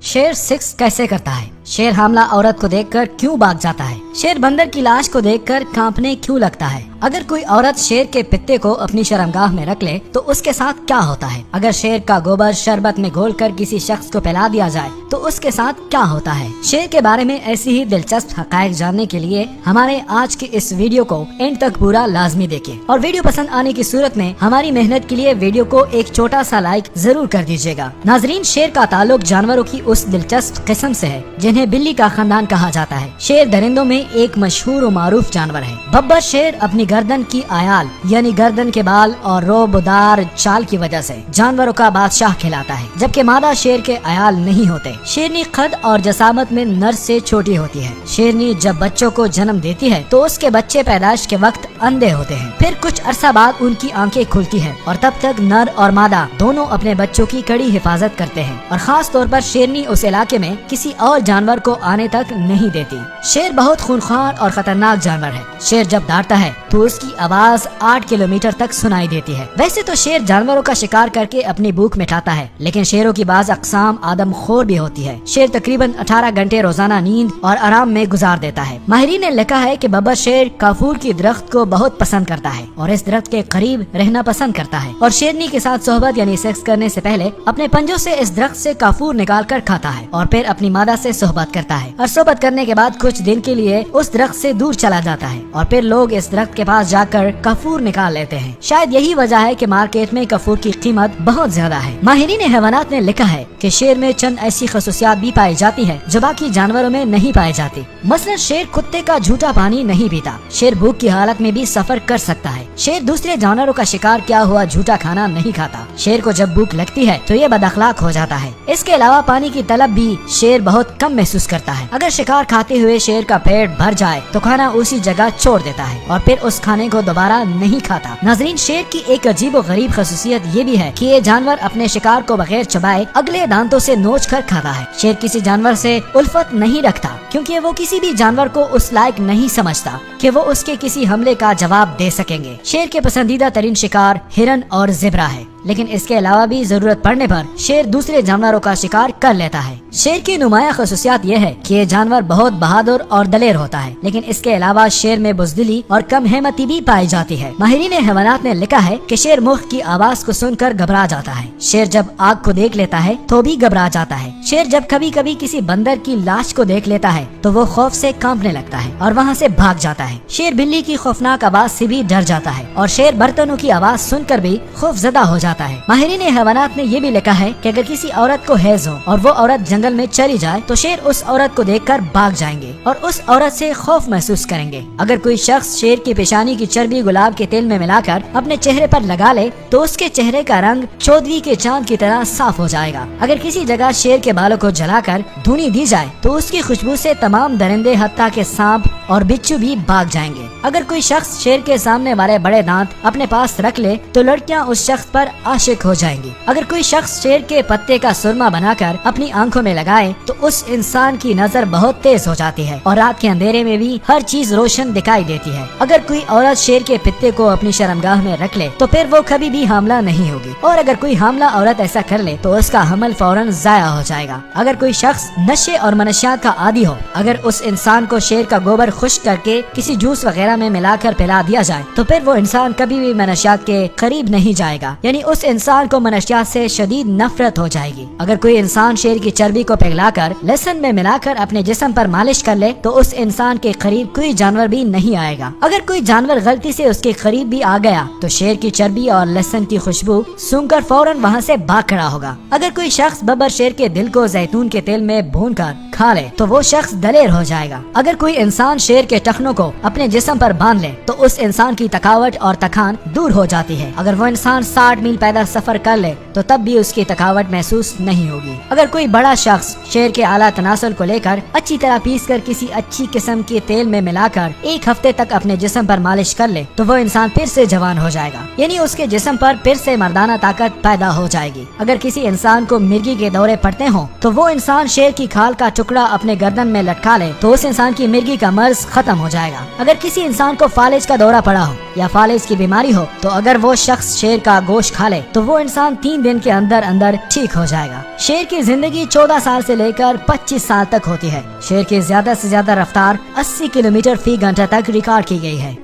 शेर सेक्स कैसे करता है? शेर हमला औरत को देखकर क्यों भाग जाता है? शेर बंदर की लाश को देखकर कांपने क्यों लगता है? अगर कोई औरत शेर के पित्ते को अपनी शर्मगाह में रख ले तो उसके साथ क्या होता है? अगर शेर का गोबर शरबत में घोलकर किसी शख्स को पिला दिया जाए तो उसके साथ क्या होता है? शेर के बारे में ऐसी ही दिलचस्प हकायक जानने के लिए हमारे आज के इस वीडियो को एंड तक पूरा लाजमी देखें और वीडियो पसंद आने की सूरत में हमारी मेहनत के लिए वीडियो को एक छोटा सा लाइक जरूर कर दीजिएगा। नाजरीन, शेर का ताल्लुक जानवरों की उस दिलचस्प किस्म से है जिन्हें बिल्ली का खानदान कहा जाता है। शेर दरिंदों में एक मशहूर और मारूफ जानवर है। बब्बर शेर अपनी गर्दन की आयाल यानी गर्दन के बाल और रोबदार चाल की वजह से जानवरों का बादशाह कहलाता है, जबकि मादा शेर के आयाल नहीं होते। शेरनी कद और जसामत में नर से छोटी होती है। शेरनी जब बच्चों को जन्म देती है तो उसके बच्चे पैदाइश के वक्त अंधे होते हैं। फिर कुछ अरसा बाद उनकी आंखें खुलती हैं और तब तक नर और मादा दोनों अपने बच्चों की कड़ी हिफाजत करते हैं और खास तौर पर शेरनी उस इलाके में किसी और जानवर को आने तक नहीं देती। शेर बहुत खूंखार और खतरनाक जानवर है। शेर जब डांटता है तो उसकी आवाज 8 किलोमीटर तक सुनाई देती है। वैसे तो शेर जानवरों का शिकार करके अपनी भूख मिटाता है, लेकिन शेरों की बाज अक़साम आदमखोर भी होती है। शेर तकरीबन 18 घंटे रोजाना नींद और आराम में गुजार देता है। माहिरीन ने लिखा है कि बब्बर शेर काफूर की दरख्त को बहुत पसंद करता है और इस दरख्त के करीब रहना पसंद करता है और शेरनी के साथ सोहबत यानी सेक्स करने से पहले अपने पंजों से इस दरख्त से काफूर निकाल कर खाता है और फिर अपनी मादा से सोहबत करता है और सोहबत करने के बाद कुछ दिन के लिए उस दरख्त से दूर चला जाता है और फिर लोग इस दरख्त के पास जाकर काफूर निकाल लेते हैं। शायद यही वजह है कि मार्केट में काफूर की कीमत बहुत ज्यादा है। माहिरीन हैवानात ने लिखा है कि शेर में चंद ऐसी खसूसियात भी पाई जाती है जो बाकी जानवरों में नहीं पाई जाती। मसलन शेर कुत्ते का झूठा पानी नहीं पीता। शेर भूख की हालत में भी सफर कर सकता है। शेर दूसरे जानवरों का शिकार किया हुआ झूठा खाना नहीं खाता। शेर को जब भूख लगती है तो ये बदअखलाक हो जाता है। इसके अलावा पानी की तलब भी शेर बहुत कम महसूस करता है। अगर शिकार खाते हुए शेर का पेट भर जाए तो खाना उसी जगह छोड़ देता है और फिर उस खाने को दोबारा नहीं खाता। नाजरीन, शेर की एक अजीब और गरीब खसूसियत ये भी है कि ये जानवर अपने शिकार को बगैर चबाए अगले दांतों से नोच कर खाता है। शेर किसी जानवर से उल्फत नहीं रखता क्योंकि वो किसी भी जानवर को उस लायक नहीं समझता कि वो उसके किसी हमले का जवाब दे सकेंगे। शेर के पसंदीदा तरीन शिकार हिरन और ज़ेब्रा है, लेकिन इसके अलावा भी जरूरत पड़ने पर शेर दूसरे जानवरों का शिकार कर लेता है। शेर की नुमाया खसूसियात यह है कि ये जानवर बहुत बहादुर और दलेर होता है, लेकिन इसके अलावा शेर में बुज़दिली और कम हिम्मती भी पाई जाती है। माहिरीन हैवानात ने लिखा है कि शेर मुख की आवाज को सुनकर घबरा जाता है। शेर जब आग को देख लेता है तो भी घबरा जाता है। शेर जब कभी कभी किसी बंदर की लाश को देख लेता है तो वो खौफ से कांपने लगता है और वहाँ से भाग जाता है। शेर बिल्ली की खौफनाक आवाज से भी डर जाता है और शेर बर्तनों की आवाज सुनकर भी खौफजदा हो जाता है। माहिरीन हैवानात ने ये भी लिखा है कि अगर किसी औरत को हैज हो और वो औरत जंगल में चली जाए तो शेर उस औरत को देखकर भाग जाएंगे और उस औरत से खौफ महसूस करेंगे। अगर कोई शख्स शेर की पेशानी की चर्बी गुलाब के तेल में मिलाकर अपने चेहरे पर लगा ले तो उसके चेहरे का रंग चौदवी के चांद की तरह साफ हो जाएगा। अगर किसी जगह शेर के बालों को जलाकर धुनी दी जाए तो उसकी खुशबू से तमाम दरिंदे हत्ता के सांप और बिच्छू भी भाग जाएंगे। अगर कोई शख्स शेर के सामने वाले बड़े दांत अपने पास रख ले तो लड़कियां उस शख्स पर आशिक हो जाएंगी। अगर कोई शख्स शेर के पत्ते का सुरमा बनाकर अपनी आंखों में लगाए तो उस इंसान की नजर बहुत तेज हो जाती है और रात के अंधेरे में भी हर चीज रोशन दिखाई देती है। अगर कोई औरत शेर के पित्ते को अपनी शर्मगाह में रख ले तो फिर वो कभी भी हामला नहीं होगी और अगर कोई हामला औरत ऐसा कर ले तो उसका हमल फौरन जाया हो जाएगा। अगर कोई शख्स नशे और मनशियात का आदी हो, अगर उस इंसान को शेर का गोबर खुश्क करके किसी जूस वगैरह में मिलाकर पिला दिया जाए तो फिर वो इंसान कभी भी मनशियात के करीब नहीं जाएगा, यानी उस इंसान को मनशियात से शदीद नफरत हो जाएगी। अगर कोई इंसान शेर की चर्बी को पिघलाकर लहसुन में मिलाकर अपने जिस्म पर मालिश कर ले तो उस इंसान के करीब कोई जानवर भी नहीं आएगा। अगर कोई जानवर गलती से उसके करीब भी आ गया तो शेर की चर्बी और लहसुन की खुशबू सूंघकर फौरन वहाँ से भाग खड़ा होगा। अगर कोई शख्स बब्बर शेर के दिल को जैतून के तेल में भूनकर खा ले तो वो शख्स दलेर हो जाएगा। अगर कोई इंसान शेर के टखनों को अपने जिस्म पर बांध ले तो उस इंसान की थकावट और थकान दूर हो जाती है। अगर वो इंसान 60 मील पैदल सफर कर ले तो तब भी उसकी थकावट महसूस नहीं होगी। अगर कोई बड़ा शख्स शेर के आला तनासुल को लेकर अच्छी तरह पीसकर किसी अच्छी किस्म के तेल में मिलाकर 1 हफ्ते तक अपने जिस्म पर मालिश कर ले तो वो इंसान फिर से जवान हो जाएगा, यानी उसके जिस्म पर फिर से मर्दाना ताकत पैदा हो जाएगी। अगर किसी इंसान को मिर्गी के दौरे पड़ते हो तो वो इंसान शेर की खाल का टुकड़ा अपने गर्दन में लटका ले तो उस इंसान की मिर्गी का मर्ज مرض ختم ہو جائے گا۔ اگر کسی انسان کو فالج کا دورہ پڑا ہو یا فالج کی بیماری ہو تو اگر وہ شخص شیر کا گوشت کھا لے تو وہ انسان 3 دن کے اندر اندر ٹھیک ہو جائے گا۔ شیر کی زندگی 14 سال سے لے کر 25 سال تک ہوتی ہے۔ شیر کی زیادہ سے زیادہ رفتار 80 کلومیٹر فی گھنٹہ تک ریکارڈ کی گئی ہے۔